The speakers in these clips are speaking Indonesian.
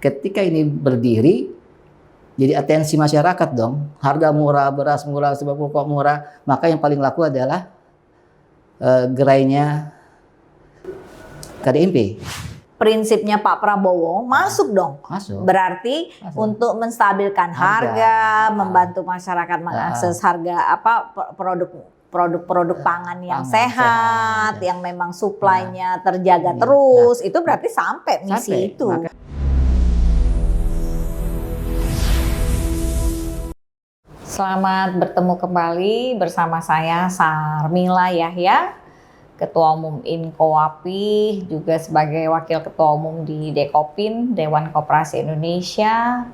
ketika ini berdiri, jadi atensi masyarakat dong. Harga murah, beras murah, sebab pokok murah. Maka yang paling laku adalah gerainya KDMP. Prinsipnya Pak Prabowo masuk dong. Masuk. Berarti untuk menstabilkan harga, membantu masyarakat mengakses harga produk pangan yang sehat, yang memang suplainya terjaga terus. Itu berarti sampai misi itu. Selamat bertemu kembali bersama saya Sarmila Yahya, Ketua Umum Inkowapi, juga sebagai Wakil Ketua Umum di Dekopin, Dewan Koperasi Indonesia,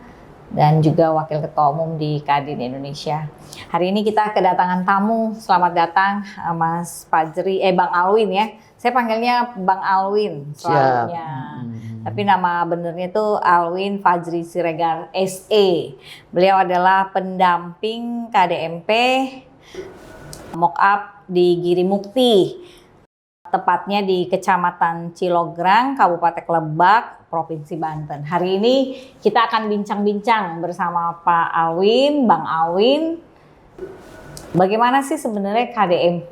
dan juga Wakil Ketua Umum di Kadin Indonesia. Hari ini kita kedatangan tamu. Selamat datang Mas Fajri, Bang Alwin ya. Saya panggilnya Bang Alwin selalunya. Tapi nama benernya itu Alwin Fajri Siregar SE. Beliau adalah pendamping KDMP Mock-up di Giri Mukti. Tepatnya di Kecamatan Cilograng, Kabupaten Lebak, Provinsi Banten. Hari ini kita akan bincang-bincang bersama Pak Alwin, Bang Alwin. Bagaimana sih sebenarnya KDMP,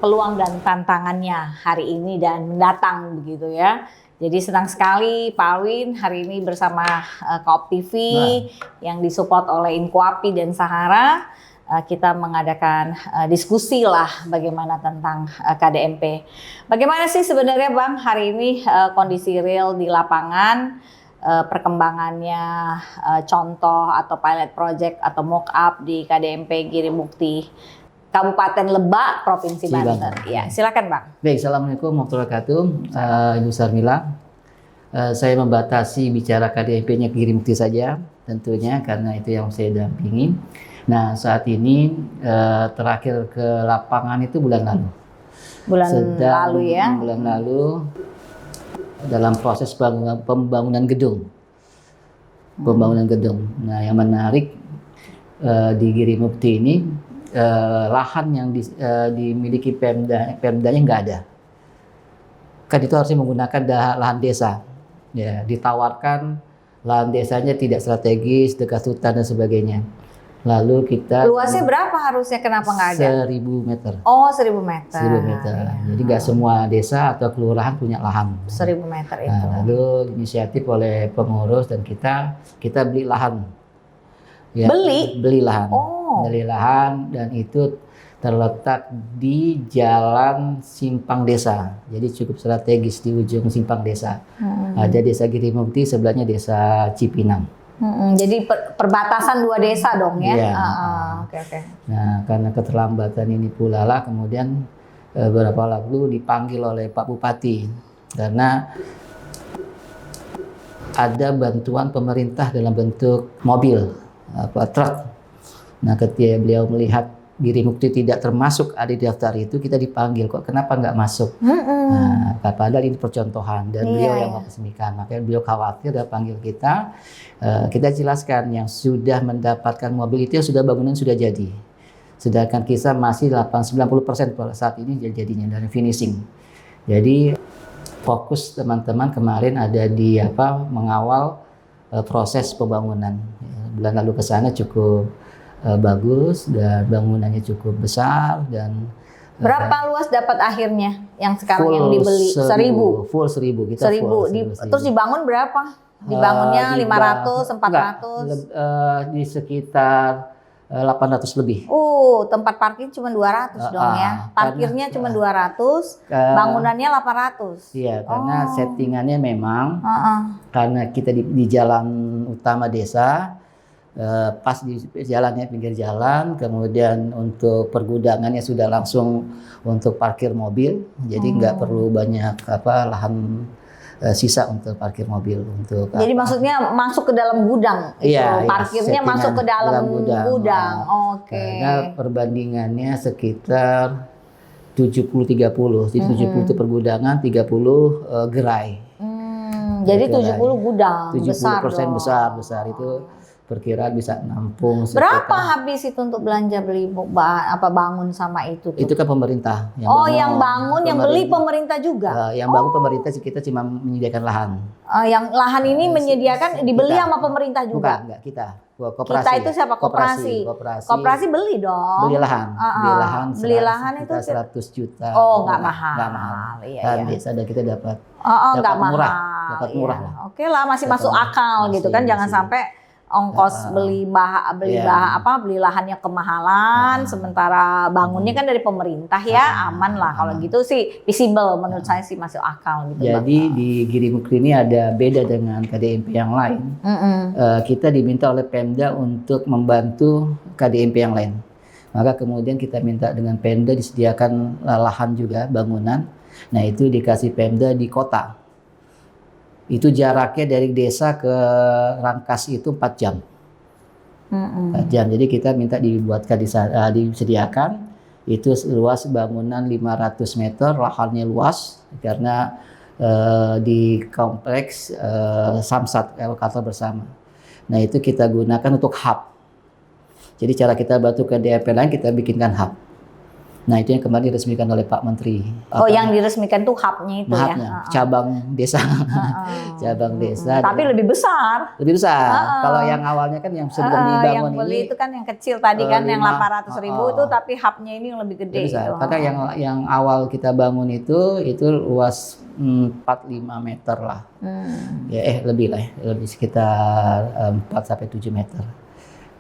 peluang dan tantangannya hari ini dan mendatang begitu ya. Jadi senang sekali Pak Alwin hari ini bersama Koop TV yang disupport oleh Inkowapi dan Sahara. Kita mengadakan diskusi lah bagaimana tentang KDMP. Bagaimana sih sebenarnya Bang hari ini kondisi real di lapangan, perkembangannya, contoh atau pilot project atau mock-up di KDMP Giri Mukti, Kabupaten Lebak, Provinsi Banten. Ya, silakan Bang. Baik, Assalamualaikum warahmatullahi wabarakatuh, Ibu Sarmila. Saya membatasi bicara KDMP-nya Giri Mukti saja, tentunya karena itu yang saya dampingi. Nah, saat ini terakhir ke lapangan itu bulan lalu. Bulan lalu dalam proses pembangunan gedung. Nah, yang menarik di Giri Mukti ini lahan yang dimiliki Pemdanya nggak ada. Kan itu harusnya menggunakan lahan desa. Ya, ditawarkan lahan desanya tidak strategis, dekat hutan dan sebagainya. Lalu kita luasnya berapa harusnya, kenapa nggak ada? 1000 meter. Oh, 1000 meter. 1000 meter. Ya. Jadi nggak semua desa atau kelurahan punya lahan. 1000 meter itu. Nah, lalu inisiatif oleh pengurus dan kita beli lahan. Ya, beli lahan. Oh. Beli lahan dan itu terletak di jalan simpang desa. Jadi cukup strategis di ujung simpang desa. Ada desa Giri Mukti, sebelahnya desa Cipinang. Jadi perbatasan dua desa dong ya? Iya. Oke. Nah, karena keterlambatan ini pula lah kemudian beberapa lalu dipanggil oleh Pak Bupati karena ada bantuan pemerintah dalam bentuk mobil, truk. Nah, ketika beliau melihat Giri Mukti tidak termasuk ada di daftar itu, kita dipanggil, kok kenapa nggak masuk? Nah, padahal ini percontohan dan beliau yang meresmikan, makanya beliau khawatir dan panggil kita. Kita jelaskan yang sudah mendapatkan mobil itu sudah bangunan sudah jadi, sedangkan kita masih 90% saat ini jadinya dari finishing. Jadi fokus teman-teman kemarin ada di mengawal proses pembangunan. Bulan lalu ke sana cukup bagus dan bangunannya cukup besar. Dan berapa luas dapat akhirnya yang sekarang yang dibeli? 1000. Full 1000 kita 1000. Terus dibangun berapa? Dibangunnya 500, 400? Di sekitar 800 lebih. Tempat parkir cuma 200 dong ya. Parkirnya cuma 200, bangunannya 800. Iya, karena settingannya memang karena kita di jalan utama desa, pas di jalannya pinggir jalan, kemudian untuk pergudangannya sudah langsung untuk parkir mobil, jadi nggak perlu banyak lahan sisa untuk parkir mobil. Jadi maksudnya masuk ke dalam gudang, iya, parkirnya masuk ke dalam gudang. Oke. Karena perbandingannya sekitar 70-30, jadi 70 itu pergudangan, 30 gerai. Jadi 70 gudang, 70% besar itu. perkiraan bisa nampung Berapa sekitar. habis itu untuk belanja beli bangun sama itu tuh? Itu kan pemerintah yang bangun, yang beli pemerintah juga. Yang bangun pemerintah, kita cuma menyediakan lahan. Yang lahan ini menyediakan dibeli kita. sama pemerintah juga. Bukan, enggak kita. Koperasi. Kita itu siapa? Koperasi. Koperasi beli dong. Beli lahan. Beli lahan itu 100 juta. Nggak mahal. Nggak mahal. Iya, Dan iya. biasa dan kita dapat Nggak mahal. murah. Dapat murah Iya. lah. Oke lah, masih Dapat masuk murah. akal gitu kan. Jangan Masih. sampai ongkos beli lahannya kemahalan, sementara bangunnya kan dari pemerintah ya, aman lah. Kalau gitu sih visible, menurut saya sih masuk akal gitu. Jadi di Giri Mukti ini ada beda dengan KDMP yang lain. Kita diminta oleh Pemda untuk membantu KDMP yang lain. Maka kemudian kita minta dengan Pemda disediakan lahan juga, bangunan. Nah itu dikasih Pemda di kota. Itu jaraknya dari desa ke Rangkas itu 4 jam. 4 jam. Jadi kita minta dibuatkan disediakan itu luas bangunan 500 meter, lahannya luas karena di kompleks Samsat kantor bersama. Nah itu kita gunakan untuk hub. Jadi cara kita bantu ke DP lain, kita bikinkan hub. Nah itu yang kemarin diresmikan oleh Pak Menteri. Yang diresmikan tuh hubnya itu ya? Cabang desa. Cabang desa. Tapi lebih besar. Lebih besar. Kalau yang awalnya kan yang sebelum dibangun yang beli ini. Itu kan yang kecil tadi kan yang 800.000 itu, tapi hubnya ini yang lebih gede. Besar. Karena yang awal kita bangun itu luas 4-5 meter lah. Lebih lah ya. Lebih sekitar 4-7 meter.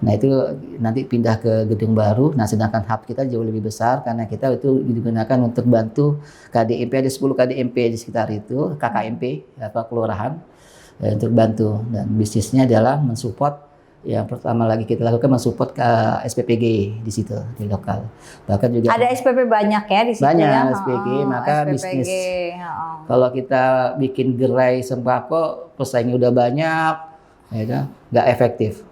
Nah itu nanti pindah ke gedung baru. Nah sedangkan hub kita jauh lebih besar karena kita itu digunakan untuk bantu KDMP, ada 10 KDMP di sekitar itu, KKMP, kelurahan, untuk bantu. Dan bisnisnya adalah mensupport, yang pertama lagi kita lakukan mensupport ke SPPG di situ, di lokal. Bahkan juga ada SPP banyak ya di situ. Banyak SPG, maka SPPG, bisnis. Kalau kita bikin gerai sembako, pesaingnya udah banyak, ya, nggak efektif.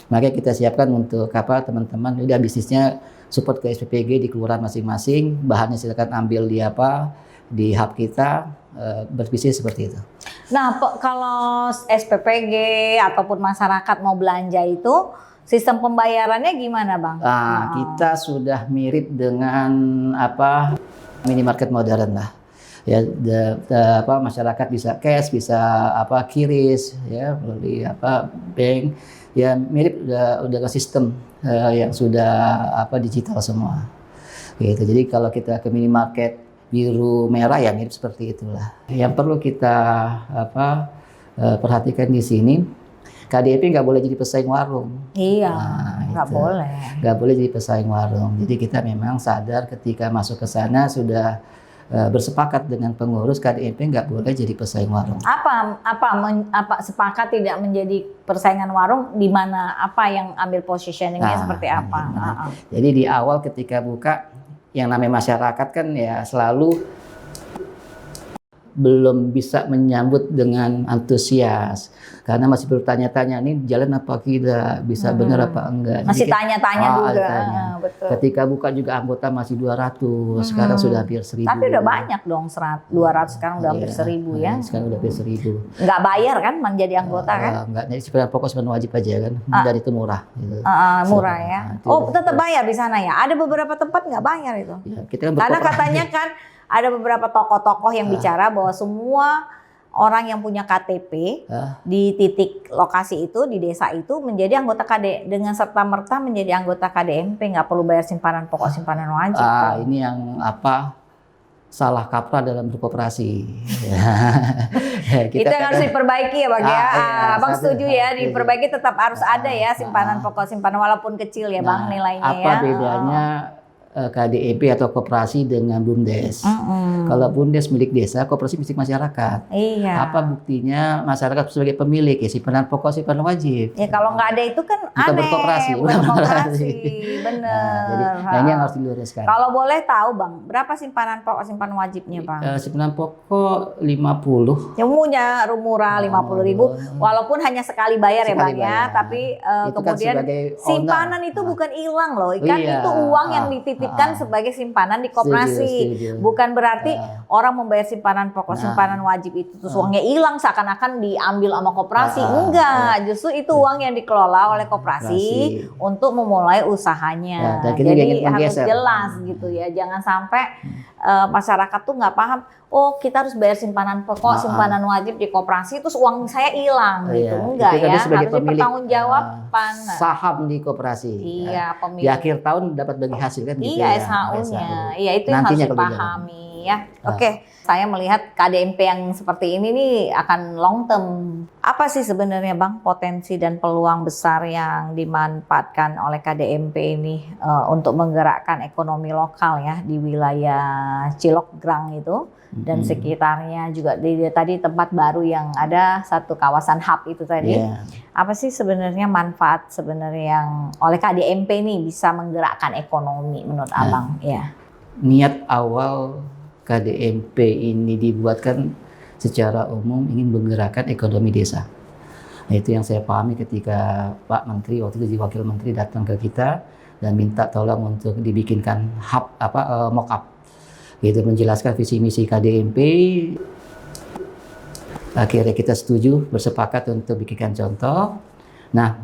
Makanya kita siapkan untuk teman-teman udah bisnisnya support ke SPPG di kelurahan masing-masing, bahannya silakan ambil di hub kita, berbisnis seperti itu. Nah kalau SPPG ataupun masyarakat mau belanja itu sistem pembayarannya gimana Bang? Kita sudah mirip dengan minimarket modern lah. Ya, masyarakat bisa cash, bisa kiris, ya beli bank. Ya mirip udah ke sistem yang sudah digital semua gitu. Jadi kalau kita ke minimarket biru merah ya mirip seperti itulah. Yang perlu kita perhatikan di sini, KDP nggak boleh jadi pesaing warung. Iya, nggak boleh. Nggak boleh jadi pesaing warung. Jadi kita memang sadar ketika masuk ke sana sudah bersepakat dengan pengurus KDMP nggak boleh jadi pesaing warung. Apa sepakat tidak menjadi persaingan warung, di mana yang ambil positioningnya seperti apa? Jadi di awal ketika buka, yang namanya masyarakat kan ya selalu belum bisa menyambut dengan antusias karena masih bertanya-tanya ini jalan apa tidak, bisa benar apa enggak. Masih tanya-tanya juga. Betul. Ketika buka juga anggota masih 200, sekarang sudah hampir 1.000. Tapi udah banyak dong, 200 sekarang udah hampir 1.000 ya. Sekarang udah hampir 1.000. Nggak bayar kan menjadi anggota kan? Enggak, jadi simpan pokok simpan wajib aja kan. Dan itu murah. Gitu. Murah ya. Tetap bayar di sana ya. Ada beberapa tempat nggak bayar itu. Ya, kita kan karena katanya kan ada beberapa tokoh-tokoh yang bicara bahwa semua orang yang punya KTP di titik lokasi itu, di desa itu menjadi anggota dengan serta-merta menjadi anggota KDMP, nggak perlu bayar simpanan pokok, simpanan wajib. Ini yang salah kaprah dalam berkoperasi. Itu yang harus diperbaiki ya Bang ya. Abang setuju ya, diperbaiki, tetap harus ada ya simpanan pokok, simpanan walaupun kecil ya Bang nilainya ya. Apa bedanya KDEP atau koperasi dengan BUMDes? Kalau BUMDes milik desa, koperasi milik masyarakat. Iya. Apa buktinya masyarakat sebagai pemilik ya simpanan pokok, simpanan wajib? Ya kalau nggak ada itu kan bukan aneh. Berkoperasi. Bukan berkoperasi, bener. Jadi ini yang harus diluruskan. Kalau boleh tahu Bang, berapa simpanan pokok, simpanan wajibnya Bang? Simpanan pokok 50. Yang punya murah 50.000, walaupun hanya sekali bayar ya Bang ya. Tapi kemudian kan simpanan itu bukan hilang loh, kan itu uang yang dititip dititipkan sebagai simpanan di koperasi. Setuju. Bukan berarti orang membayar simpanan pokok, simpanan wajib itu terus uangnya hilang seakan-akan diambil sama koperasi. Enggak, justru itu uang yang dikelola oleh koperasi untuk memulai usahanya. Dan kita Jadi ingin harus menggeser. jelas gitu ya. Jangan sampai masyarakat tuh nggak paham. Oh, kita harus bayar simpanan pokok, simpanan wajib di koperasi, terus uang saya hilang gitu. Enggak itu kan ya, sebagai harusnya pemilik pertanggungjawaban. saham di koperasi. Iya, Di pemilik. akhir tahun dapat bagi hasil kan gitu Iya, ya. SHU-nya. Iya, itu yang Nantinya harus kalau dipahami ya. Oke, saya melihat KDMP yang seperti ini nih akan long term. Apa sih sebenarnya Bang potensi dan peluang besar yang dimanfaatkan oleh KDMP ini untuk menggerakkan ekonomi lokal ya di wilayah Cilokgrang itu dan sekitarnya juga di tadi tempat baru yang ada satu kawasan hub itu tadi. Iya. Apa sih sebenarnya manfaat sebenarnya yang oleh KDMP ini bisa menggerakkan ekonomi menurut Abang? Ya. Niat awal KDMP ini dibuatkan secara umum ingin menggerakkan ekonomi desa. Nah, itu yang saya pahami ketika Pak Menteri waktu itu Wakil Menteri datang ke kita dan minta tolong untuk dibikinkan hub mock-up. Gitu menjelaskan visi misi KDMP. Akhirnya kita setuju bersepakat untuk bikinkan contoh. Nah,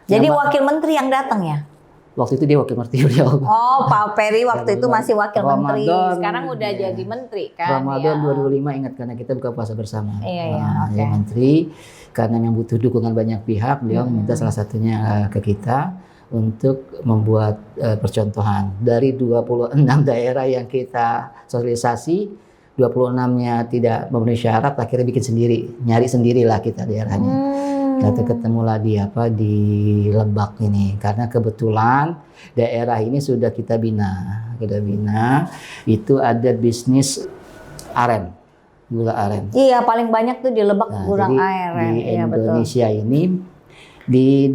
jadi Wakil Menteri yang datang ya? Waktu itu dia Wakil Menteri beliau. Oh, Pak Peri waktu itu masih Wakil Menteri. Ramadan, Sekarang udah jadi Menteri kan? Ramadan ya. 2005 ingat karena kita buka puasa bersama. Iya, oke. Dia Menteri karena yang butuh dukungan banyak pihak, beliau minta salah satunya ke kita untuk membuat percontohan. Dari 26 daerah yang kita sosialisasi, 26-nya tidak memenuhi syarat, akhirnya bikin sendiri, nyari sendirilah kita daerahnya. Lalu ketemulah di Lebak ini, karena kebetulan daerah ini sudah kita bina, itu ada bisnis aren, gula aren. Iya, paling banyak tuh di Lebak gurang air. Di Iya, Indonesia ini di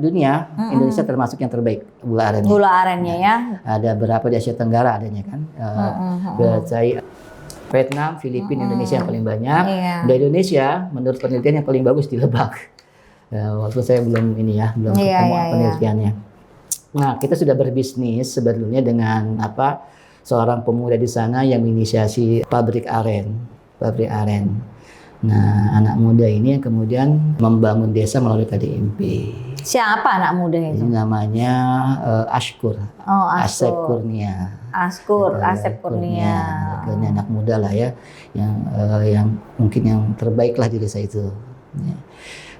dunia Indonesia termasuk yang terbaik gula arennya. Gula arennya ya. Ada berapa di Asia Tenggara adanya kan? Berarti Vietnam, Filipina, Indonesia yang paling banyak. Iya. Di Indonesia menurut penelitian yang paling bagus di Lebak. Waktu saya belum ketemu penelitiannya. Nah, kita sudah berbisnis sebetulnya dengan seorang pemuda di sana yang menginisiasi pabrik aren. Nah, anak muda ini yang kemudian membangun desa melalui KDMP. Siapa anak muda itu? Ini namanya Ashkur. Oh, Asep Kurnia. Asep Kurnia. Ini anak muda lah ya, yang mungkin yang terbaik lah di desa itu.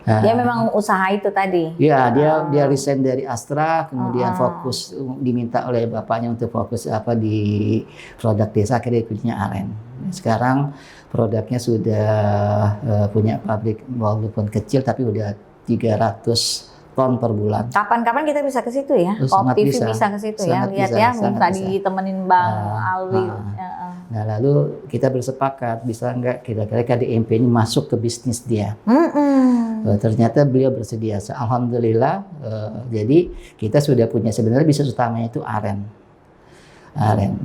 Dia memang usaha itu tadi. Ya, dia resign dari Astra, kemudian fokus diminta oleh bapaknya untuk fokus di produk desa, akhirnya punya aren. Sekarang produknya sudah punya pabrik walaupun kecil tapi udah 300 ton per bulan. Kapan-kapan kita bisa ke situ ya? Sangat TV bisa. bisa ke situ ya. Sangat Lihat bisa, ya, sangat minta bisa. ditemenin Bang Alwi. Nah, lalu kita bersepakat bisa nggak kira-kira KDMP ini masuk ke bisnis dia. Ternyata beliau bersedia. Alhamdulillah. Jadi kita sudah punya sebenarnya bisnis utamanya itu aren.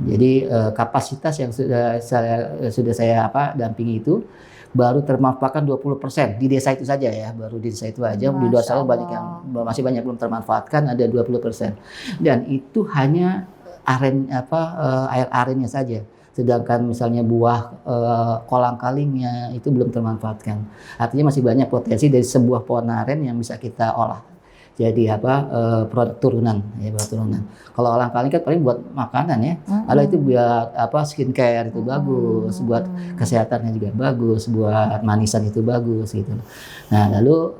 Jadi kapasitas yang sudah saya dampingi itu baru termanfaatkan 20% di desa itu saja ya, baru di desa itu aja. Di desa masih banyak belum termanfaatkan, ada 20%. Dan itu hanya air arennya saja. Sedangkan misalnya buah kolang-kalingnya itu belum termanfaatkan. Artinya masih banyak potensi dari sebuah pohon aren yang bisa kita olah. Jadi produk turunan. Kalau kolang-kaling kan paling buat makanan ya. Kalau itu buat skincare itu bagus, buat kesehatannya juga bagus, buat manisan itu bagus gitu. Nah, lalu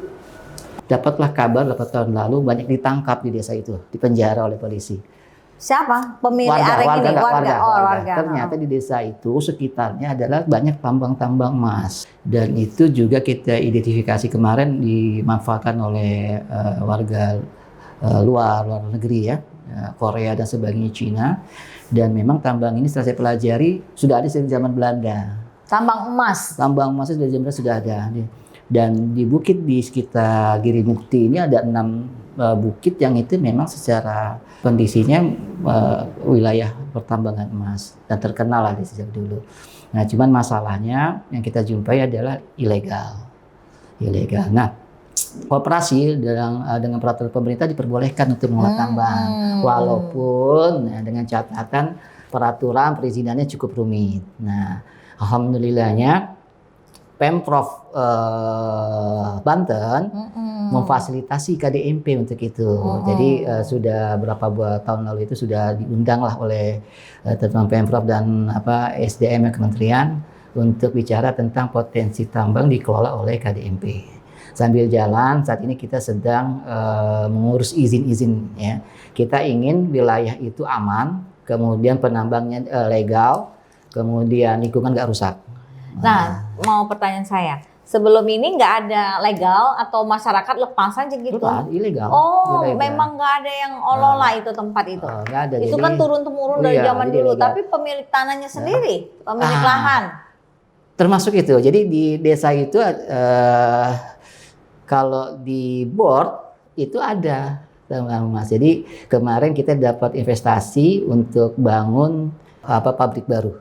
dapatlah kabar 8 tahun lalu banyak ditangkap di desa itu, dipenjara oleh polisi. Siapa? Pemilik aren ini? Warga. Ternyata di desa itu sekitarnya adalah banyak tambang-tambang emas. Dan itu juga kita identifikasi kemarin dimanfaatkan oleh warga luar negeri ya. Korea dan sebagainya, Cina. Dan memang tambang ini setelah saya pelajari sudah ada sejak zaman Belanda. Tambang emas? Tambang emasnya dari zaman Belanda sudah ada. Dan di bukit di sekitar Girimukti ini ada 6 bukit yang itu memang secara kondisinya wilayah pertambangan emas dan terkenal lah di sejak dulu. Nah, cuman masalahnya yang kita jumpai adalah ilegal. Nah, koperasi dengan peraturan pemerintah diperbolehkan untuk mengolah tambang, walaupun dengan catatan peraturan perizinannya cukup rumit. Nah, alhamdulillahnya Pemprov Banten memfasilitasi KDMP untuk itu. Jadi sudah berapa tahun lalu itu sudah diundang lah oleh teman Pemprov dan SDM kementerian untuk bicara tentang potensi tambang dikelola oleh KDMP. Sambil jalan saat ini kita sedang mengurus izin-izin ya. Kita ingin wilayah itu aman, kemudian penambangnya legal, kemudian lingkungan nggak rusak. Nah, mau pertanyaan saya, sebelum ini nggak ada legal atau masyarakat lepas aja gitu? Ilegal. Oh, ilegal. Memang nggak ada yang olah itu tempat itu? Nggak ada. Itu kan turun-temurun dari zaman dulu, ilegal. Tapi pemilik tanahnya sendiri, pemilik lahan. Termasuk itu. Jadi di desa itu kalau di board itu ada, Mas. Jadi kemarin kita dapat investasi untuk bangun pabrik baru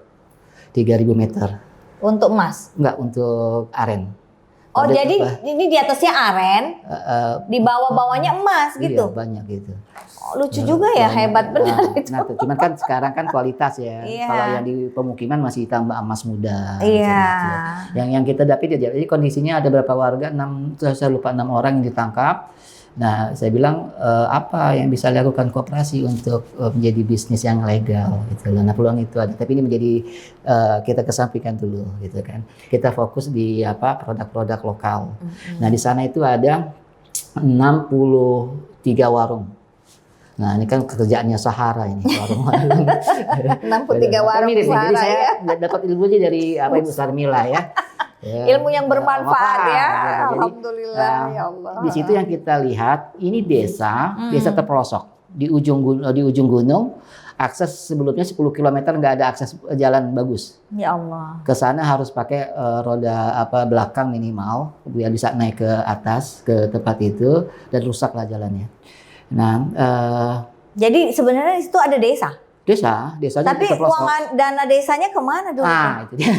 3.000 meter. Untuk emas? Enggak, untuk aren. Oh, jadi ini di atasnya aren, di bawah-bawahnya emas gitu? Iya, banyak gitu. Oh, lucu juga ya, hebat benar itu. Nah, cuman kan sekarang kan kualitas ya. Kalau yang di pemukiman masih tambah emas muda. Iya. Gitu. Yang kita dapat jadi kondisinya ada berapa warga, saya lupa 6 orang yang ditangkap. Nah, saya bilang apa yang bisa dilakukan koperasi untuk menjadi bisnis yang legal gitu. Nah, peluang itu ada. Tapi ini menjadi kita kesampingkan dulu gitu kan. Kita fokus di produk-produk lokal. Nah, di sana itu ada 63 warung. Nah, ini kan kerjaannya Sahara ini warung-warung. 63 warung Sahara. Jadi saya dapat ilmunya dari Ibu Sarmila ya. Ilmu yang bermanfaat ya. Jadi, alhamdulillah ya Allah. Di situ yang kita lihat ini desa terpelosok di ujung gunung. Akses sebelumnya 10 km nggak ada akses jalan bagus. Ya Allah. Ke sana harus pakai roda belakang minimal biar bisa naik ke atas ke tempat itu dan rusaklah jalannya. Nah, jadi sebenarnya itu ada desa. Desanya tapi uang dana desanya kemana dulu? Itu dia.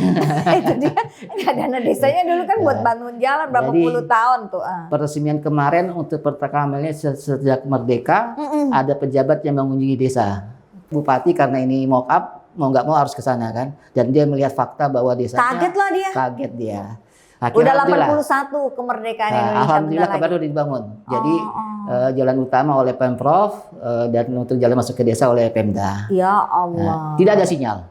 Itu dia. Dana desanya dulu kan buat bangun jalan berapa puluh tahun tuh. Peresmian kemarin untuk pertama kalinya sejak merdeka ada pejabat yang mengunjungi desa. Bupati karena ini mock up mau nggak mau harus ke sana kan, dan dia melihat fakta bahwa desanya kaget dia. Udah 81 kemerdekaan Indonesia. Alhamdulillah baru dibangun. Jadi jalan utama oleh Pemprov dan untuk jalan masuk ke desa oleh Pemda. Ya Allah. Tidak ada sinyal.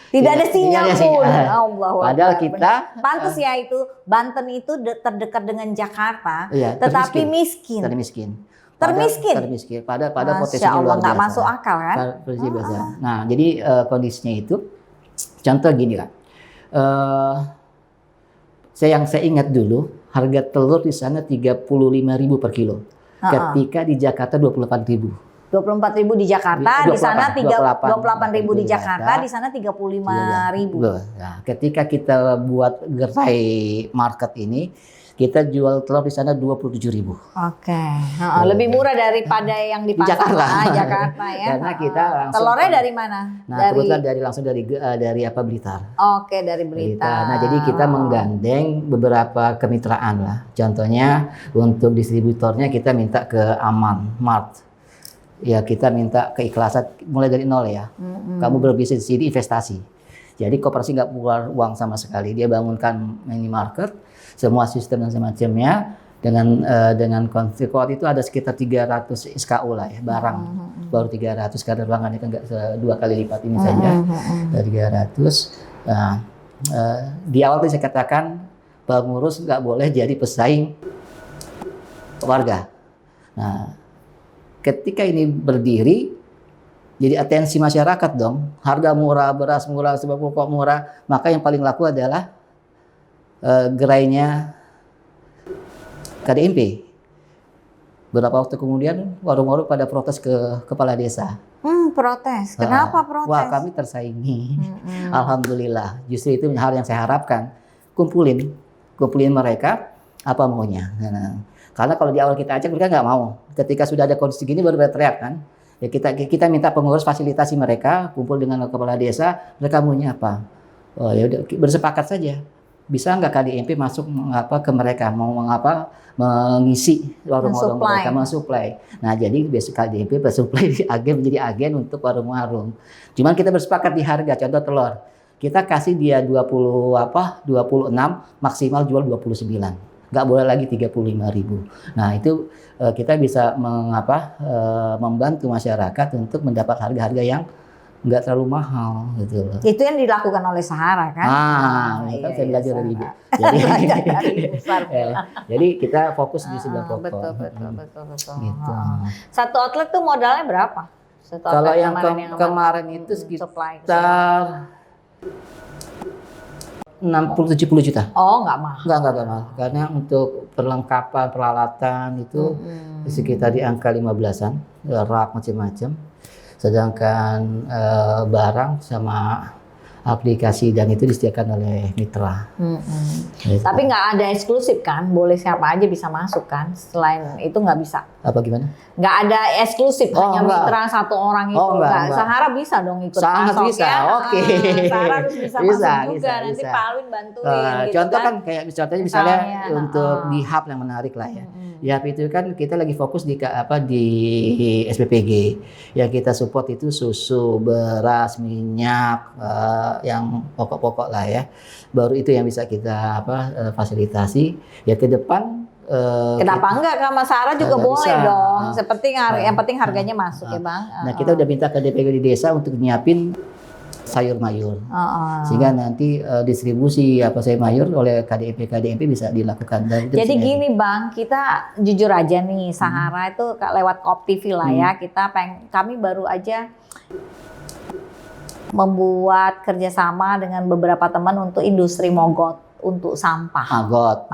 Tidak ada sinyal pun. Allah. Padahal kita pantas ya itu Banten itu terdekat dengan Jakarta, iya, tetapi miskin. Termiskin. Pada potensinya luar biasa. Nggak masuk akal kan? Nah, jadi kondisinya itu contoh gini lah. Yang saya ingat dulu harga telur di sana 35.000 per kilo. Ketika di Jakarta 28.000. 24.000 di Jakarta, di sana 28.000 di Jakarta, di sana 35.000. Nah, ketika kita buat gerai market ini, kita jual telur di sana 27.000. Oke. Lebih murah daripada yang di pasar Jakarta ya. Karena kita langsung telurnya dari mana? Nah, kebetulan langsung dari Blitar. Oke, dari Blitar. Nah, jadi kita menggandeng beberapa kemitraan lah. Contohnya untuk distributornya kita minta ke Aman Mart. Ya, kita minta keikhlasan mulai dari nol ya. Kamu berbisnis di sini investasi. Jadi koperasi nggak keluar uang sama sekali. Dia bangunkan minimarket, semua sistem dan semacamnya dengan konsep itu ada sekitar 300 SKU lah ya, barang. Baru 300 karena ruangannya kan nggak 2 kali lipat ini saja. 300. Nah, di awal tadi saya katakan pengurus nggak boleh jadi pesaing warga. Nah, ketika ini berdiri, jadi atensi masyarakat dong. Harga murah, beras murah, sebab pokok murah. Maka yang paling laku adalah gerainya KDMP. Beberapa waktu kemudian warung-warung pada protes ke kepala desa. Protes? Kenapa protes? Wah, kami tersaingi. Alhamdulillah. Justru itu hal yang saya harapkan. Kumpulin mereka apa maunya. Nah, karena kalau di awal kita ajak mereka nggak mau. Ketika sudah ada kondisi gini baru berteriak kan. Ya kita minta pengurus fasilitasi mereka, kumpul dengan kepala desa, mereka maunya apa? Oh ya udah bersepakat saja. bisa nggak KDMP masuk ke mereka, mau mengisi warung-warung mereka, mensuplai. Nah, jadi besok KDMP bersuplai menjadi agen untuk warung-warung. Cuman kita bersepakat di harga, contoh telur. Kita kasih dia 26, maksimal jual 29. Nggak boleh lagi 35.000. Nah, itu kita bisa membantu masyarakat untuk mendapat harga-harga yang nggak terlalu mahal gitu loh. Itu yang dilakukan oleh Sahara kan? Kan saya belajar dari Ibu. Jadi kita fokus di sebelah pokok. Betul. Gitu. Satu outlet tuh modalnya berapa? Kalau yang kemarin itu sekitar 60-70 juta. Oh, nggak mahal. Nggak mahal. Karena untuk perlengkapan peralatan itu sekitar di angka 15-an, rak macam-macam. Sedangkan barang sama aplikasi dan itu disediakan oleh mitra. Gitu. Tapi nggak ada eksklusif kan? Boleh siapa aja bisa masuk kan? Selain itu nggak bisa. Apa gimana? Nggak ada eksklusif, hanya mitra satu orang itu. Enggak. Sahara bisa dong ikut sangat masuk bisa. Ya. Oke. Sahara bisa masuk juga. Nanti Pak Alwin bantuin. Gitu contoh kan contohnya misalnya untuk di hub yang menarik lah ya. Di hub itu kan kita lagi fokus di SPPG. Yang kita support itu susu, beras, minyak, yang pokok-pokok lah ya. Baru itu yang bisa kita fasilitasi. Ya ke depan kenapa enggak Kak Mas Sarah juga boleh bisa dong. Seperti yang penting harganya masuk ya Bang. Nah, kita udah minta ke DPG di desa untuk nyiapin sayur mayur. Sehingga nanti distribusi sayur mayur oleh KDMP bisa dilakukan. Dan jadi gini Bang, kita jujur aja nih, Sahara itu lewat Koop TV lah ya. Kami baru aja membuat kerjasama dengan beberapa teman untuk industri mogot untuk sampah. Magot,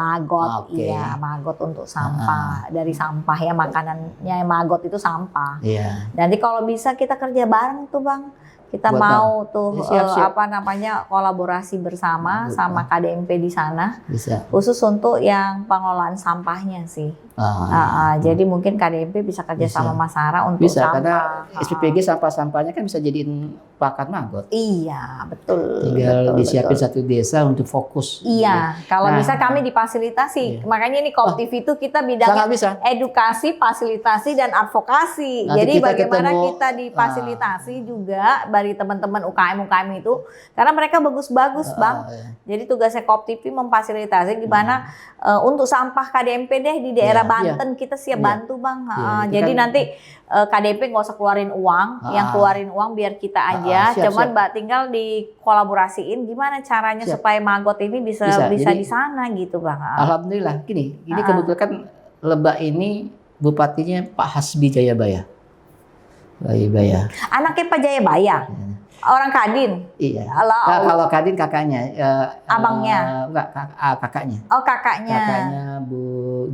okay. Iya, magot untuk sampah. Dari sampah ya, makanannya magot itu sampah. Nanti kalau bisa kita kerja bareng tuh Bang. Kita mau tuh siap. kolaborasi bersama sama KDMP di sana. Bisa. Khusus untuk yang pengelolaan sampahnya sih. Jadi mungkin KDMP bisa kerja sama Mas Sarah untuk sampah. Karena SPPG sampah-sampahnya kan bisa jadiin pakan magot. Iya, betul. Tinggal disiapin satu desa untuk fokus. Iya, kalau bisa kami difasilitasi. Makanya ini Koop TV itu kita bidangnya edukasi, fasilitasi, dan advokasi. Nanti jadi bagaimana kita difasilitasi juga dari teman-teman UKM itu, karena mereka bagus-bagus Bang. Jadi tugasnya Koop TV memfasilitasi gimana untuk sampah KDMP deh di daerah Banten kita siap bantu Bang. Jadi nanti KDMP nggak usah keluarin uang, yang keluarin uang biar kita aja. Cuman Mbak tinggal dikolaborasiin gimana caranya supaya magot ini bisa di sana gitu Bang. Alhamdulillah ini kebetulan kan Lebak ini bupatinya Pak Hasbi Jayabaya. Anaknya Pak Jayabaya. Orang Kadin? Iya. Kalau Kadin kakaknya. Abangnya? Enggak, kakaknya. Oh, kakaknya. Kakaknya Bu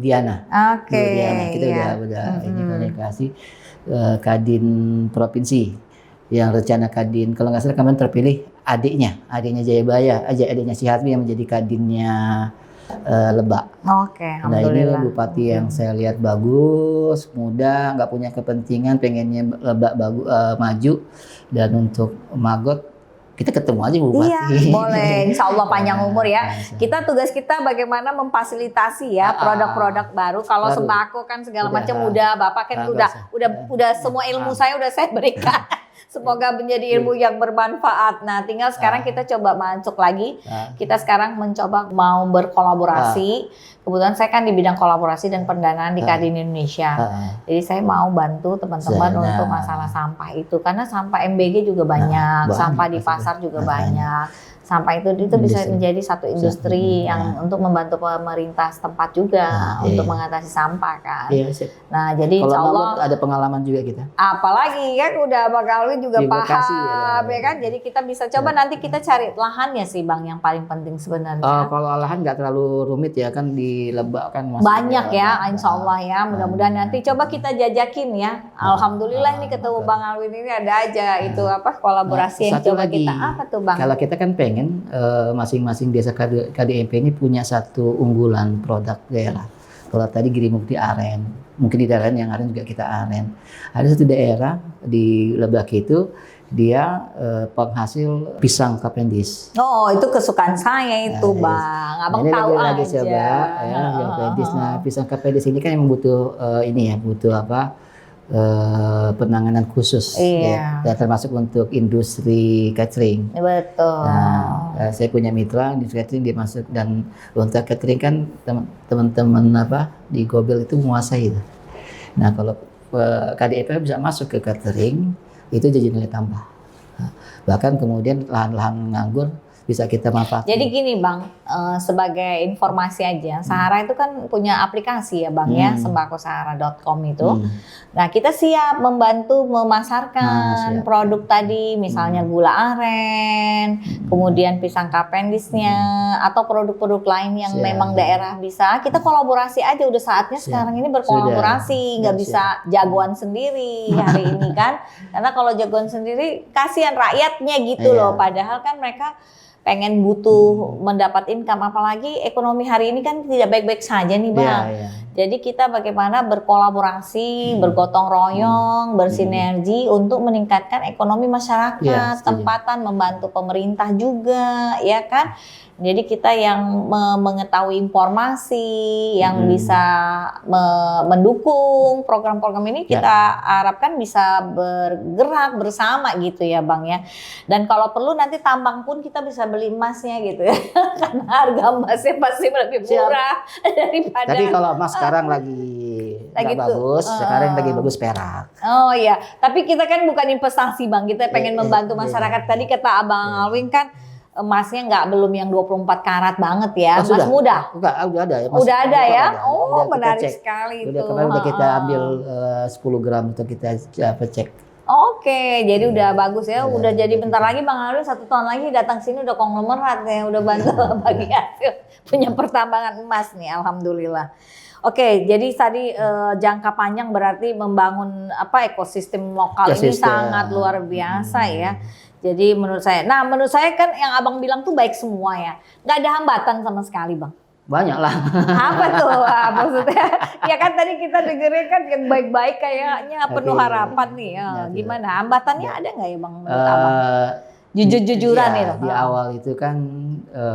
Diana. Oke. Bu Diana. Kita udah ini komunikasi Kadin Provinsi. Yang rencana Kadin, kalau nggak salah kemarin terpilih adiknya Jayabaya, adiknya si Hasbi yang menjadi Kadinnya Lebak. Oke, alhamdulillah. Nah, ini bupati yang saya lihat bagus, muda, nggak punya kepentingan, pengennya Lebak maju. Dan untuk magot kita ketemu aja bupati. Iya, boleh. Insya Allah panjang umur ya. Tugas kita bagaimana memfasilitasi ya produk-produk baru. Kalau sembako kan segala macam udah Bapak kan udah semua ilmu saya berikan. Semoga menjadi ilmu yang bermanfaat. Nah, tinggal sekarang kita coba masuk lagi. Kita sekarang mencoba mau berkolaborasi. Kebetulan saya kan di bidang kolaborasi dan pendanaan di Kadin Indonesia. Jadi saya mau bantu teman-teman untuk masalah sampah itu. Karena sampah MBG juga banyak, sampah di pasar juga banyak. Sampah itu bisa menjadi satu industri yang untuk membantu pemerintah setempat juga untuk mengatasi sampah kan. Nah, jadi insya Allah ada pengalaman juga kita. Apalagi kan udah Pak Alwin juga paham ya kan. Jadi kita bisa coba nanti kita cari lahannya sih Bang yang paling penting sebenarnya. Kalau lahan nggak terlalu rumit ya kan di Lebak kan banyak ya, insya Allah ya. Mudah-mudahan nanti coba kita jajakin ya. Alhamdulillah ini ketemu Bang Alwin ini ada aja itu kolaborasi yang coba kita. Apa tuh Bang? Kalau kita kan pengen masing-masing desa KDMP ini punya satu unggulan produk daerah. Kalau tadi Girimukti aren, mungkin di daerah yang aren juga kita aren. Ada satu daerah di Lebak itu Dia penghasil pisang Cavendish. Oh, itu kesukaan saya itu, Nah, Bang. Abang ini tahu lagi aja. coba ya, yang Cavendish. Nah, pisang Cavendish ini kan yang butuh ini ya, butuh apa? Penanganan khusus Iya. ya, dan termasuk untuk industri catering. Betul. Nah, saya punya mitra di catering, dia masuk, dan untuk catering kan teman-teman apa di Gobel itu menguasai itu. Nah, kalau KDIP bisa masuk ke catering, itu jadi nilai tambah. Nah, bahkan kemudian lahan-lahan nganggur bisa kita manfaatkan. Jadi gini Bang, sebagai informasi aja, Sahara itu kan punya aplikasi ya Bang ya, sembakosahara.com itu. Nah, kita siap membantu memasarkan produk tadi, misalnya gula aren, kemudian pisang Cavendish-nya, atau produk-produk lain yang memang daerah bisa. Kita kolaborasi aja, udah saatnya sekarang ini berkolaborasi, nggak bisa jagoan sendiri hari ini kan. Karena kalau jagoan sendiri kasihan rakyatnya gitu loh, padahal kan mereka pengen butuh mendapat income, apalagi ekonomi hari ini kan tidak baik-baik saja nih Bang. Jadi kita bagaimana berkolaborasi, bergotong royong, bersinergi untuk meningkatkan ekonomi masyarakat, tempatan, membantu pemerintah juga, ya kan? Jadi kita yang mengetahui informasi, yang bisa mendukung program-program ini, kita harapkan bisa bergerak bersama gitu ya Bang ya. Dan kalau perlu nanti tambang pun kita bisa beli emasnya gitu ya. Karena harga emasnya pasti lebih murah daripada. Tapi kalau emas sekarang lagi nggak bagus, sekarang lagi bagus perak. Oh iya, tapi kita kan bukan investasi Bang, kita pengen membantu masyarakat. Tadi kata Abang Alwin kan emasnya belum yang 24 karat banget ya, emas muda. Udah ada ya. Udah ada ya. Oh, udah menarik cek. sekali itu. Kemarin udah kita ambil 10 gram untuk kita cek. Oke, jadi udah bagus ya. Udah jadi bentar lagi Bang Alwin 1 tahun lagi datang sini udah konglomerat ya, udah bantu bagi hasil punya pertambangan emas nih, alhamdulillah. Oke, jadi tadi jangka panjang berarti membangun ekosistem lokal ini sangat luar biasa ya. Jadi menurut saya kan yang Abang bilang tuh baik semua ya. Nggak ada hambatan sama sekali Bang. Banyak lah. Apa tuh maksudnya? Ya kan tadi kita dengerin kan yang baik-baik kayaknya penuh harapan nih. Gimana? Hambatannya ada nggak ya Bang menurut Abang? Jujur-jujuran ya, itu. Di awal itu kan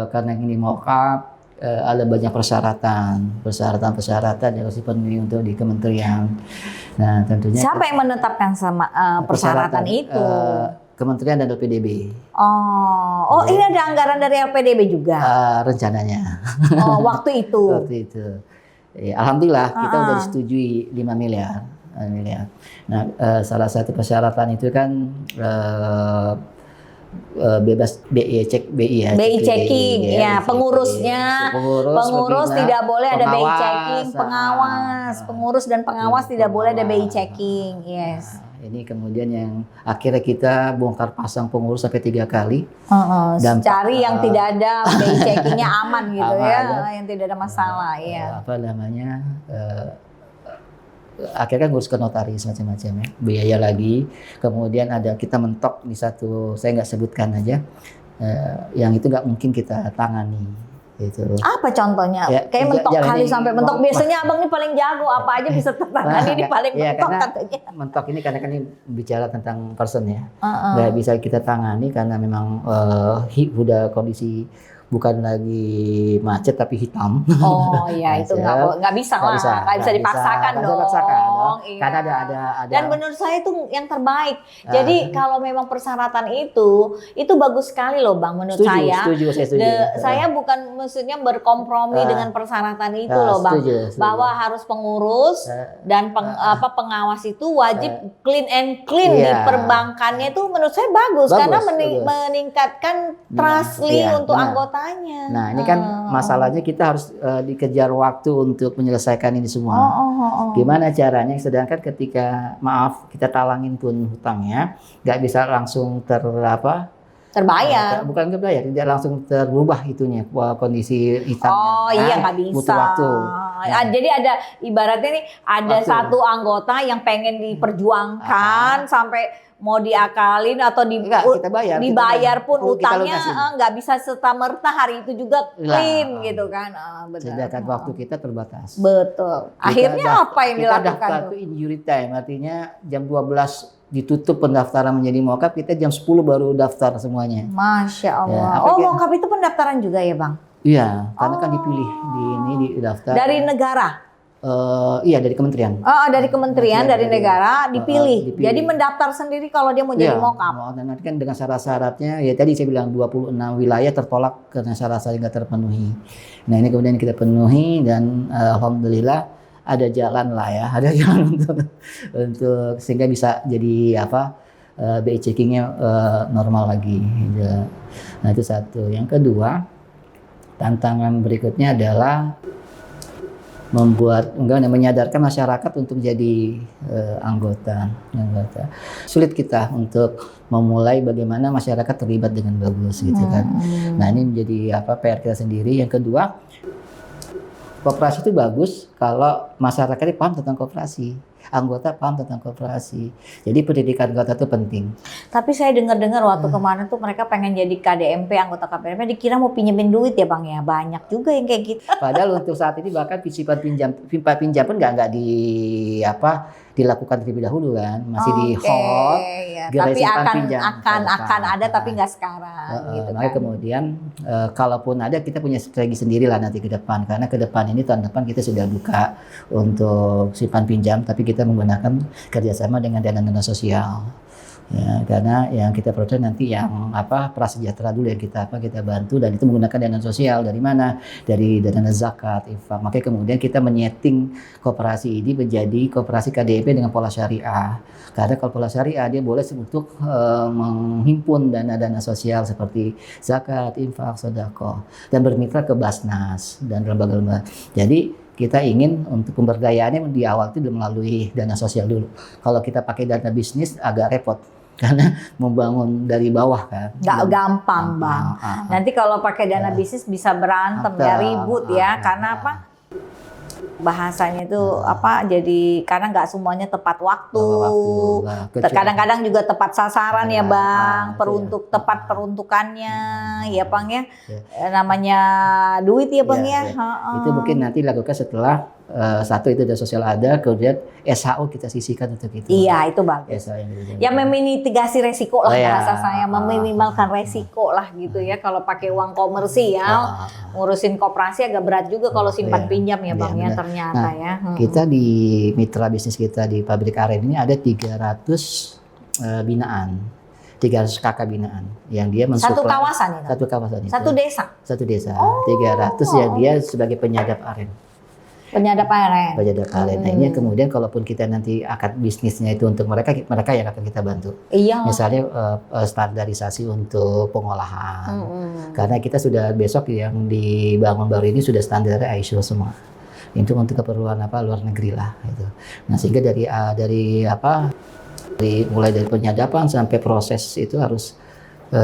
karena ini mock-up, ada banyak persyaratan yang harus dipenuhi untuk di kementerian. Nah, tentunya siapa yang menetapkan sama persyaratan itu? Kementerian dan LPDB. Oh, ini ada anggaran dari LPDB juga? Rencananya. Oh, waktu itu? Waktu itu. Alhamdulillah kita udah disetujui 5 miliar. Nah, salah satu persyaratan itu kan bebas BI ya. BI checking, ya pengurusnya. Pengurus tidak boleh ada BI checking, pengurus dan pengawas tidak boleh ada BI checking, yes. Ini kemudian yang akhirnya kita bongkar pasang pengurus sampai 3 kali. Dan cari yang tidak ada BI checkingnya aman gitu yang tidak ada masalah. Apa namanya? Akhirnya ngurus ke notaris macam-macam ya, biaya lagi. Kemudian ada kita mentok di satu, saya nggak sebutkan aja, yang itu nggak mungkin kita tangani. Gitu. Apa contohnya? Kayak mentok kali sampai mentok. Biasanya Abang ini paling jago, apa aja bisa tertangani, ini paling mentok katanya. Mentok ini karena kan ini bicara tentang person ya, nggak bisa kita tangani karena memang udah kondisi bukan lagi macet tapi hitam. Oh iya, itu nggak bisa lah, nggak bisa dipaksakan dong. Iya. Karena ada. Dan menurut saya itu yang terbaik. Jadi kalau memang persyaratan itu bagus sekali loh Bang, menurut saya. Saya setuju. Saya bukan maksudnya berkompromi dengan persyaratan itu loh Bang. Setuju. Bahwa harus pengurus dan pengawas itu wajib clean and clean di perbankannya, itu menurut saya bagus karena meningkatkan trust untuk anggota. Nah, ini kan masalahnya kita harus dikejar waktu untuk menyelesaikan ini semua. Gimana caranya? Sedangkan ketika kita talangin pun hutangnya, nggak bisa langsung terbayar. Bukan terbayar, tidak langsung terubah itunya kondisi hitamnya. Oh iya, nggak bisa. Butuh waktu. Jadi ada ibaratnya nih ada satu anggota yang pengen diperjuangkan sampai mau diakalin atau kita dibayar pun utangnya nggak bisa serta-merta hari itu juga clean gitu kan. Sedangkan waktu kita terbatas. Betul. Akhirnya apa yang dilakukan? Kita daftar itu injury time, artinya jam 12 ditutup pendaftaran menjadi mokap, kita jam 10 baru daftar semuanya. Masya Allah. Ya, mokap itu pendaftaran juga ya Bang? Iya, karena kan dipilih di daftar. Dari negara? Iya, dari kementerian. Dari kementerian, dari negara dipilih. Dipilih. Jadi mendaftar sendiri kalau dia mau jadi mokap. Dan nanti kan dengan syarat-syaratnya, ya tadi saya bilang 26 wilayah tertolak karena syarat-syarat nggak terpenuhi. Nah ini kemudian kita penuhi dan alhamdulillah ada jalan lah ya, ada jalan untuk sehingga bisa jadi BI checkingnya normal lagi. Nah itu satu. Yang kedua, tantangan berikutnya adalah menyadarkan masyarakat untuk jadi anggota. Sulit kita untuk memulai bagaimana masyarakat terlibat dengan bagus gitu kan. Nah ini menjadi PR kita sendiri. Yang kedua, koperasi itu bagus kalau masyarakatnya paham tentang koperasi, anggota paham tentang koperasi. Jadi pendidikan anggota itu penting. Tapi saya dengar-dengar waktu kemarin tuh mereka pengen jadi KDMP, anggota KDMP, dikira mau pinjemin duit ya Bang ya. Banyak juga yang kayak gitu. Padahal untuk saat ini bahkan simpan pinjam pun nggak dilakukan terlebih dahulu kan, masih di hold. Ya. Tapi akan ada tapi nggak sekarang. Gitu kan. Kemudian kalaupun ada, kita punya strategi sendiri lah nanti ke depan, karena ke depan ini tahun depan kita sudah buka untuk simpan pinjam, tapi kita menggunakan kerjasama dengan dana sosial. Ya, karena yang kita perlu nanti yang prasejahtera dulu yang kita bantu, dan itu menggunakan dana sosial dari mana? Dari dana zakat, infak. Makanya kemudian kita menyeting koperasi ini menjadi koperasi KDP dengan pola syariah. Karena kalau pola syariah dia boleh untuk menghimpun dana-dana sosial seperti zakat, infak, sedekah, dan bermitra ke Basnas dan lembaga-lembaga. Jadi kita ingin untuk pemberdayaannya di awal itu melalui dana sosial dulu. Kalau kita pakai dana bisnis agak repot. Karena membangun dari bawah kan. Nggak gampang Bang. Nanti kalau pakai dana bisnis bisa berantem ya, ribut ya. Karena bahasanya itu jadi karena nggak semuanya tepat waktu. Kadang-kadang juga tepat sasaran ya Bang, tepat peruntukannya ya Bang ya. Namanya duit ya Bang ya. Itu mungkin nanti dilakukan setelah satu itu dana sosial ada, kemudian SHO kita sisihkan untuk itu. Iya, itu bagus. Ya memitigasi resiko lah bahasa saya, meminimalkan resiko lah gitu ya. Kalau pakai uang komersial, ngurusin koperasi agak berat juga kalau simpan pinjam ya Bang ya ternyata ya. Kita di mitra bisnis kita di Pabrik Aren ini ada 300 binaan. 300 kakak binaan yang dia mensuplai satu kawasan itu. Satu desa. 300 yang dia sebagai penyadap aren. Penyadap aren. Nah ini kemudian kalaupun kita nanti akad bisnisnya itu untuk mereka yang akan kita bantu. Iya. Misalnya standarisasi untuk pengolahan. Karena kita sudah besok yang dibangun baru ini sudah standar ISO semua. Itu untuk keperluan luar negeri lah itu. Nah sehingga mulai dari penyadapan sampai proses itu harus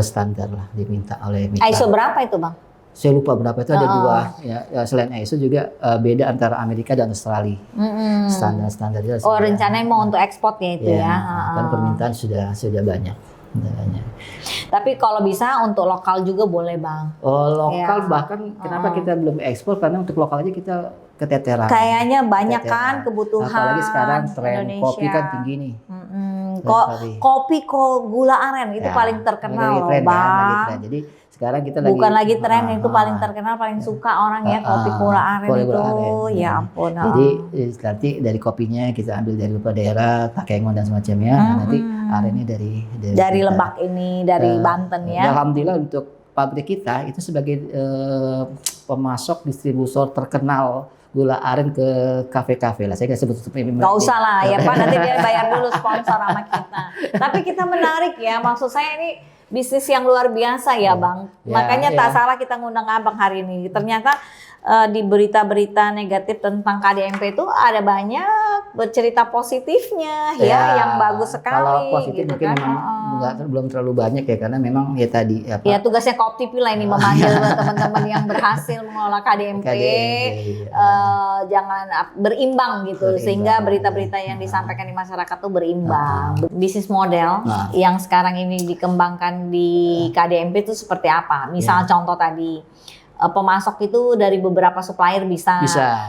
standar lah diminta oleh mitra. ISO berapa itu Bang? Saya lupa berapa itu, ada dua ya, selain ISO juga beda antara Amerika dan Australia. Standar itu. Rencananya mau untuk ekspornya itu ya. Kan permintaan sudah banyak. Tapi kalau bisa untuk lokal juga boleh Bang. Lokal bahkan kenapa kita belum ekspor, karena untuk lokal aja kita keteteran. Kayaknya banyak kan kebutuhan. Apalagi sekarang tren Indonesia. Kopi kan tinggi nih. Kopi gula aren itu paling terkenal loh Bang. Jadi sekarang kita bukan lagi tren itu paling terkenal, paling suka orang ya kopi gula aren itu. Ya ampun. Jadi nanti dari kopinya kita ambil dari beberapa daerah, Takengon dan semacamnya. Nanti arennya dari Lebak ini, dari Banten ya. Alhamdulillah untuk pabrik kita itu sebagai pemasok distributor terkenal gula aren ke kafe-kafe lah. Saya nggak sebut nggak usah lah ya Pak, nanti dia bayar dulu sponsor sama kita. Tapi kita menarik ya, maksud saya ini bisnis yang luar biasa ya Bang. Makanya tak salah kita ngundang Abang hari ini. Ternyata di berita-berita negatif tentang KDMP itu ada banyak bercerita positifnya yang bagus sekali. Kalau positif gitu mungkin kan? Memang belum terlalu banyak ya, karena memang ya tadi ya tugasnya Koop TV lah ini memanggil teman-teman yang berhasil mengelola KDMP. Jangan berimbang gitu, sehingga berita-berita yang disampaikan di masyarakat tuh berimbang. Bisnis model yang sekarang ini dikembangkan di KDMP itu seperti apa? Misal contoh tadi pemasok itu dari beberapa supplier bisa.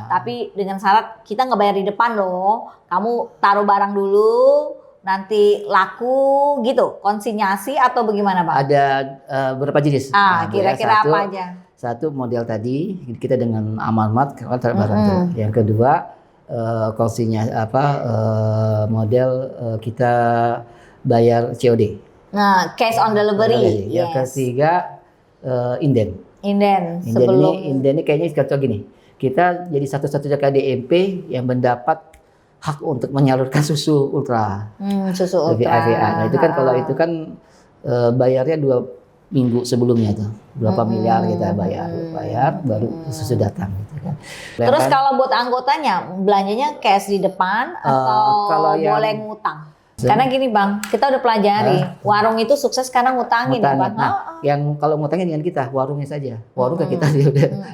Tapi dengan syarat kita nggak bayar di depan loh. Kamu taruh barang dulu, nanti laku gitu, konsinyasi atau bagaimana Bang? Ada beberapa jenis. Nah, Kira-kira apa aja? Satu model tadi kita dengan amanat barang. Yang kedua model kita bayar COD. Nah, cash on delivery. Yang ketiga inden. Inden ini kayaknya contoh gini. Kita jadi satu-satunya KDMP yang mendapat hak untuk menyalurkan susu ultra. Susu ultra. VA. Nah, itu kan kalau itu kan bayarnya 2 minggu sebelumnya tuh. Berapa miliar kita bayar baru susu datang gitu kan. Terus kalau buat anggotanya belanjanya cash di depan atau kalau boleh ngutang? Karena gini Bang, kita udah pelajari warung itu sukses karena ngutangin ya Bang. Nah, yang kalau ngutangin dengan kita warungnya saja. Warung ke kita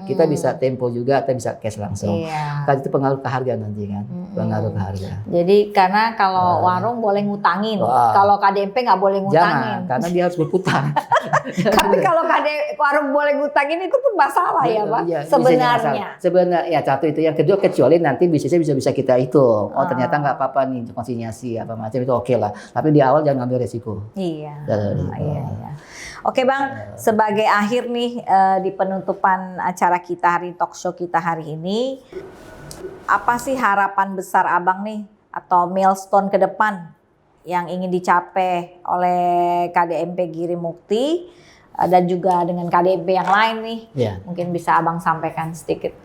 kita bisa tempo juga atau bisa cash langsung. Kan itu pengaruh ke harga nanti kan. Pengaruh ke harga. Jadi karena kalau warung boleh ngutangin, kalau KDMP nggak boleh ngutangin. Jangan, karena dia harus berputar. Tapi kalau warung boleh ngutangin itu pun masalah ya Bang. Sebenarnya. Sebenarnya satu itu, yang kedua kecuali nanti bisnisnya bisa kita hitung. Oh ternyata nggak apa-apa nih konsinyasi apa macam itu oke lah. Tapi di awal jangan ambil resiko. Iya. Oke Bang, sebagai akhir nih di penutupan acara kita talk show kita hari ini, apa sih harapan besar Abang nih atau milestone ke depan yang ingin dicapai oleh KDMP Giri Mukti dan juga dengan KDMP yang lain nih? Mungkin bisa Abang sampaikan sedikit.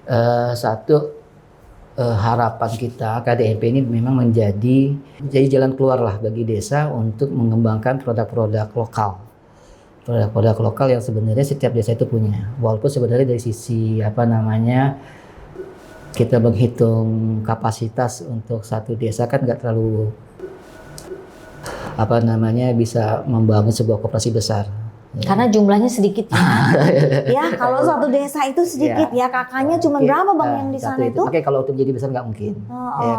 Harapan kita KDMP ini memang menjadi jalan keluar lah bagi desa untuk mengembangkan produk-produk lokal. Produk-produk lokal yang sebenarnya setiap desa itu punya. Walaupun sebenarnya dari sisi kita menghitung kapasitas untuk satu desa kan nggak terlalu bisa membangun sebuah koperasi besar. Karena jumlahnya sedikit ya. Kalau satu desa itu sedikit ya, kakaknya cuma berapa Bang yang di sana itu? Makanya kalau untuk jadi besar nggak mungkin.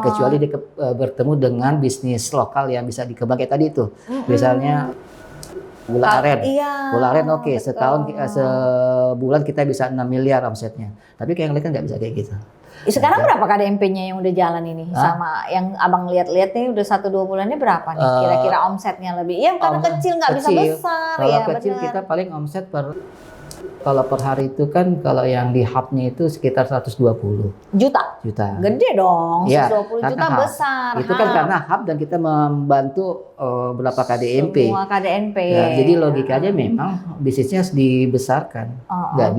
Kecuali dia bertemu dengan bisnis lokal yang bisa dikembangkan tadi itu. Misalnya gula aren oke. Sebulan kita bisa 6 miliar omsetnya. Tapi kayak yang lain kan nggak bisa kayak gitu. Sekarang berapa KDMP-nya yang udah jalan ini? Sama yang Abang lihat-lihat nih udah 1-2 bulannya berapa nih? Kira-kira omsetnya lebih? Iya karena kecil nggak bisa besar. Kalau kecil kita paling omset kalau per hari itu kan kalau yang di hubnya itu sekitar 120 juta. Gede dong, 120 juta hub. Besar. Itu kan karena hub dan kita membantu berapa KDMP. Semua KDMP. Jadi logikanya memang bisnisnya harus dibesarkan.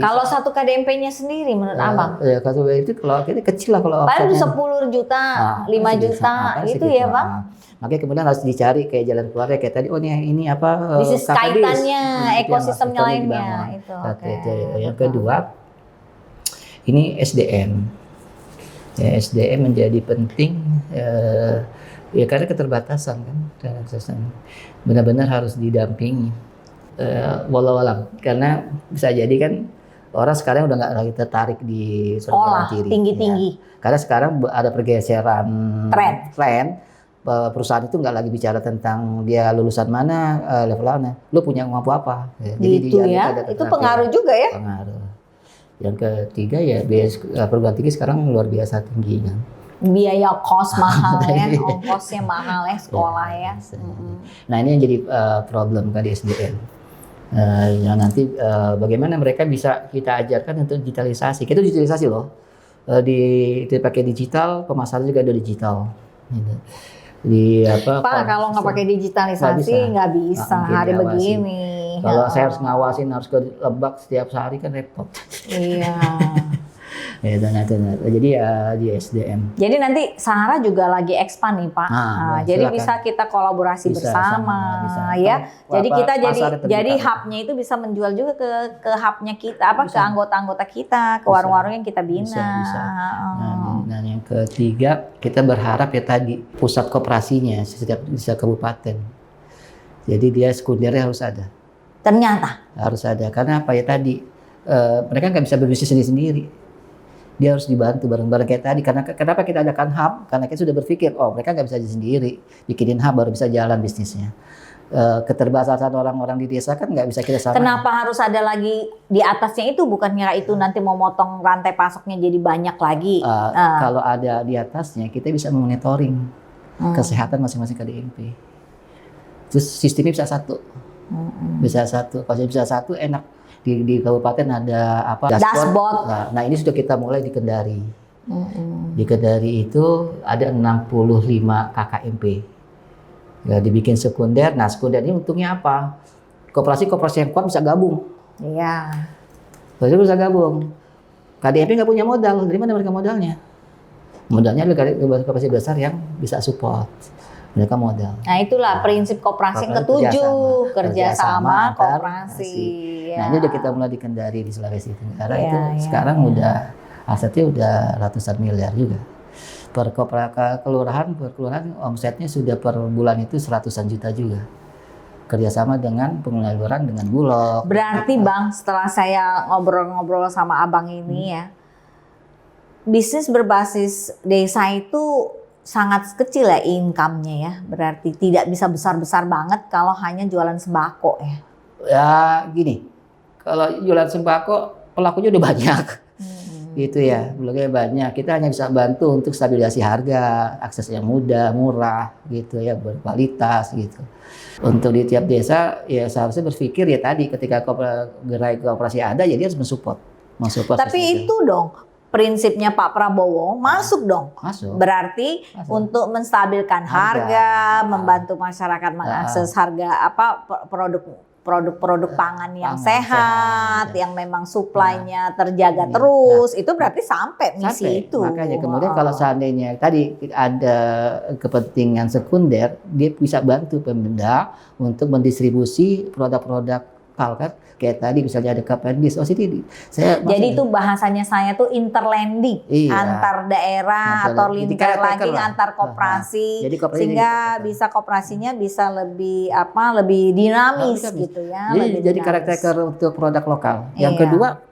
Kalau satu KDMP-nya sendiri menurut Abang? Kalau itu kalau kita kecil lah kalau paling 10 juta, 5 juta gitu ya Bang? Makanya kemudian harus dicari kayak jalan keluarnya kayak tadi. Oh ini apa? Bisnis kaitannya, ekosistemnya lainnya itu. Yang kedua, ini SDM. SDM menjadi penting karena keterbatasan kan. Benar-benar harus didampingi. Walau alam, karena bisa jadi kan orang sekarang udah nggak lagi tertarik di sekolah tinggi-tinggi. Karena sekarang ada pergeseran tren. Perusahaan itu nggak lagi bicara tentang dia lulusan mana, level mana, lu punya mampu apa. Jadi itu pengaruh juga ya. Pengaruh. Yang ketiga ya biaya perguruan tinggi sekarang luar biasa tinggi kan. Biaya kos mahal ya, ongkosnya mahal ya sekolah ya. Nah ini yang jadi problem kan di SDM. Nanti bagaimana mereka bisa kita ajarkan untuk digitalisasi. Kita digitalisasi loh. Dipakai digital, pemasaran juga ada digital. Gitu. Pak kalau nggak pakai digitalisasi nggak bisa hari begini. Kalau saya harus ngawasin harus ke Lebak setiap hari kan repot. Iya. Jadi di SDM. Jadi nanti Sahara juga lagi expand nih Pak. Jadi bisa kita kolaborasi bersama ya. Jadi kita jadi hubnya itu bisa menjual juga ke hubnya kita ke anggota-anggota kita, ke warung-warung yang kita bina. Bisa. Nah yang ketiga kita berharap ya tadi pusat koperasinya setiap bisa kabupaten. Jadi dia sekundernya harus ada. Ternyata harus ada karena apa ya tadi mereka nggak bisa berbisnis sendiri. Dia harus dibantu bareng-bareng kayak tadi. Karena kenapa kita adakan hub? Karena kita sudah berpikir, mereka nggak bisa sendiri. Bikinin hub baru bisa jalan bisnisnya. Keterbatasan orang-orang di desa kan nggak bisa kita samain. Kenapa harus ada lagi di atasnya itu? Bukannya itu nanti mau motong rantai pasoknya jadi banyak lagi? Kalau ada di atasnya, kita bisa memonitoring kesehatan masing-masing KDMP. Terus sistemnya bisa satu. Bisa satu. Kalau bisa satu enak. Di kabupaten ada apa? Dashboard. Nah, ini sudah kita mulai di Kendari. Di Kendari itu ada 65 KKMP. Ya, dibikin sekunder. Nah, sekunder ini untungnya apa? Koperasi-koperasi yang kuat bisa gabung. Iya. Bisa gabung. KDMP nggak punya modal. Dari mana mereka modalnya? Modalnya dari koperasi besar yang bisa support. Mereka modal. Nah, itulah prinsip koperasi yang ketujuh, kerjasama koperasi. Nah, ini udah kita mulai di Kendari di Sulawesi Tenggara itu sekarang udah asetnya udah ratusan miliar juga. Per kelurahan omsetnya sudah per bulan itu seratusan juta juga. Kerjasama dengan pengelola kelurahan dengan Bulog. Berarti Bang, setelah saya ngobrol-ngobrol sama Abang ini ya, bisnis berbasis desa itu sangat kecil ya income-nya ya. Berarti tidak bisa besar-besar banget kalau hanya jualan sembako ya. Ya gini, kalau jualan sembako pelakunya udah banyak. Gitu ya, belumnya banyak. Kita hanya bisa bantu untuk stabilisasi harga, akses yang mudah, murah, gitu ya, berkualitas gitu. Untuk di tiap desa ya seharusnya berpikir ya tadi ketika gerai kooperasi ada ya dia harus mensupport. Tapi itu dong prinsipnya Pak Prabowo masuk dong. Masuk. Berarti untuk menstabilkan harga, membantu masyarakat mengakses harga apa produk pangan yang sehat, yang memang suplainya terjaga terus, itu berarti sampai misi itu. Makanya kemudian kalau seandainya tadi ada kepentingan sekunder, dia bisa bantu Pemda untuk mendistribusi produk-produk kan kayak tadi misalnya ada Kapendis, jadi itu bahasanya saya tuh interlanding antar daerah atau interlanding antar koperasi, sehingga bisa koperasinya bisa lebih dinamis gitu ya. Jadi karakter untuk produk lokal. Yang kedua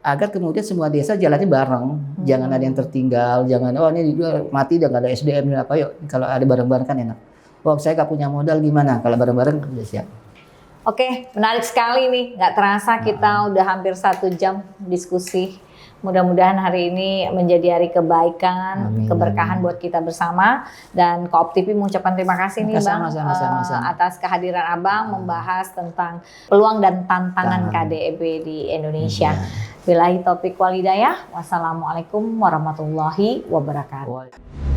agar kemudian semua desa jalannya bareng, jangan ada yang tertinggal, jangan ini juga mati dan nggak ada SDM apa yuk kalau ada bareng-bareng kan enak. Saya nggak punya modal gimana? Kalau bareng-bareng udah siap. Oke, menarik sekali nih. Nggak terasa kita udah hampir 1 jam diskusi. Mudah-mudahan hari ini menjadi hari kebaikan, keberkahan buat kita bersama. Dan Coop TV mengucapkan terima kasih nih Bang atas kehadiran Abang membahas tentang peluang dan tantangan KDEB di Indonesia. Billahi taufiq wal hidayah. Wassalamualaikum warahmatullahi wabarakatuh.